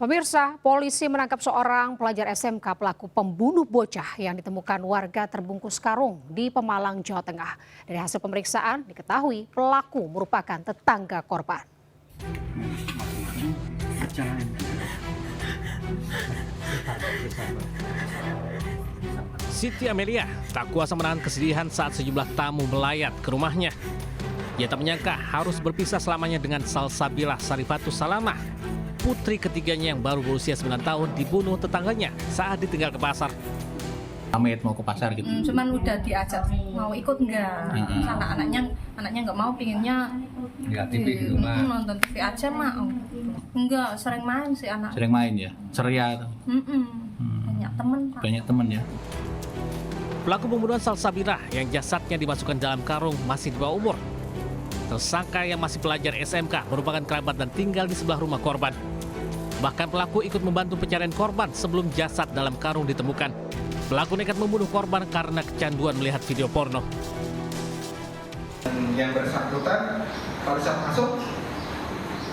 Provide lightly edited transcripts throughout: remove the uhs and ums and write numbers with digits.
Pemirsa, polisi menangkap seorang pelajar SMK pelaku pembunuh bocah yang ditemukan warga terbungkus karung di Pemalang, Jawa Tengah. Dari hasil pemeriksaan diketahui pelaku merupakan tetangga korban. Siti Amelia tak kuasa menahan kesedihan saat sejumlah tamu melayat ke rumahnya. Ia tak menyangka harus berpisah selamanya dengan Salsabilah Sarifatus Salamah, putri ketiganya yang baru berusia 9 tahun dibunuh tetangganya saat ditinggal ke pasar. Amit mau ke pasar gitu. Cuman udah diajak mau ikut enggak. Anaknya enggak mau, pinginnya Enggak TV di rumah. Nonton TV aja mah. Enggak, sering main sih anak. Sering main ya. Ceria tuh. Banyak temen Pak. Banyak temen ya. Pelaku pembunuhan Salsabilah yang jasadnya dimasukkan dalam karung masih di bawah umur. Tersangka yang masih pelajar SMK merupakan kerabat dan tinggal di sebelah rumah korban. Bahkan pelaku ikut membantu pencarian korban sebelum jasad dalam karung ditemukan. Pelaku nekat membunuh korban karena kecanduan melihat video porno. Yang bersangkutan pada saat masuk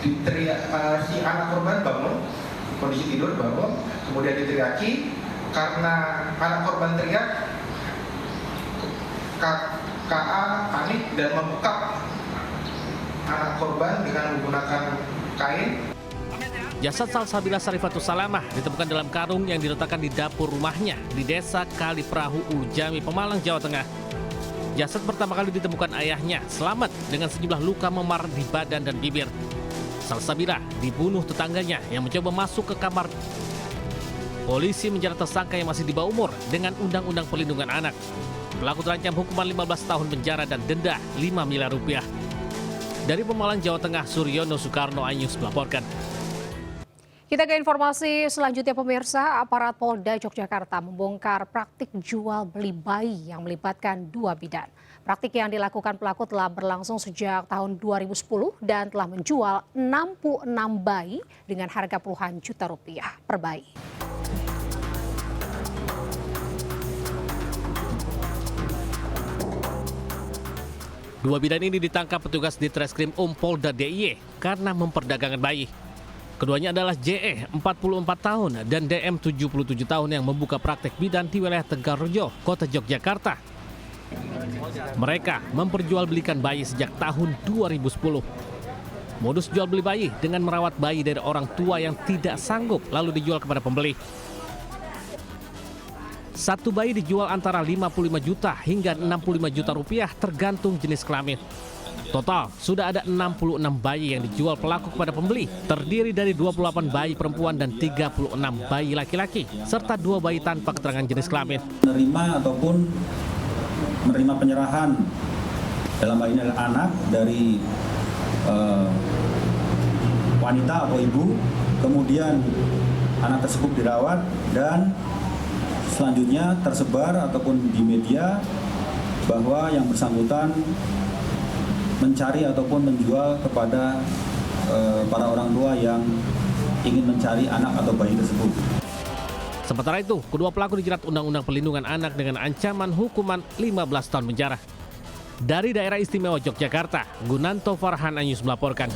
diteriak, si anak korban bangun, kondisi tidur bangun, kemudian diteriaki. Karena anak korban teriak, KA panik dan membekap anak korban dengan menggunakan kain. Jasad Salsabilah Sarifatus Salamah ditemukan dalam karung yang diletakkan di dapur rumahnya di Desa Kaliperahu Ulu Jami, Pemalang, Jawa Tengah. Jasad pertama kali ditemukan ayahnya selamat dengan sejumlah luka memar di badan dan bibir. Salsabilah dibunuh tetangganya yang mencoba masuk ke kamar. Polisi menjerat tersangka yang masih di bawah umur dengan Undang-Undang Perlindungan Anak. Pelaku terancam hukuman 15 tahun penjara dan denda 5 miliar rupiah. Dari Pemalang, Jawa Tengah, Suryono Soekarno, iNews melaporkan. Kita ke informasi selanjutnya, pemirsa. Aparat Polda Yogyakarta membongkar praktik jual beli bayi yang melibatkan 2 bidan. Praktik yang dilakukan pelaku telah berlangsung sejak tahun 2010 dan telah menjual 66 bayi dengan harga puluhan juta rupiah per bayi. Dua bidan ini ditangkap petugas di Treskrim Polda DIY karena memperdagangkan bayi. Keduanya adalah JE 44 tahun dan DM 77 tahun yang membuka praktek bidan di wilayah Tegalrejo, Kota Yogyakarta. Mereka memperjualbelikan bayi sejak tahun 2010. Modus jual beli bayi dengan merawat bayi dari orang tua yang tidak sanggup lalu dijual kepada pembeli. Satu bayi dijual antara 55 juta hingga 65 juta rupiah tergantung jenis kelamin. Total, sudah ada 66 bayi yang dijual pelaku kepada pembeli, terdiri dari 28 bayi perempuan dan 36 bayi laki-laki, serta 2 bayi tanpa keterangan jenis kelamin. Menerima ataupun menerima penyerahan dalam hal ini adalah anak dari wanita atau ibu, kemudian anak tersebut dirawat dan selanjutnya tersebar ataupun di media bahwa yang bersangkutan mencari ataupun menjual kepada para orang tua yang ingin mencari anak atau bayi tersebut. Sementara itu, kedua pelaku dijerat Undang-Undang Perlindungan Anak dengan ancaman hukuman 15 tahun penjara. Dari Daerah Istimewa Yogyakarta, Gunanto Farhan, iNews melaporkan.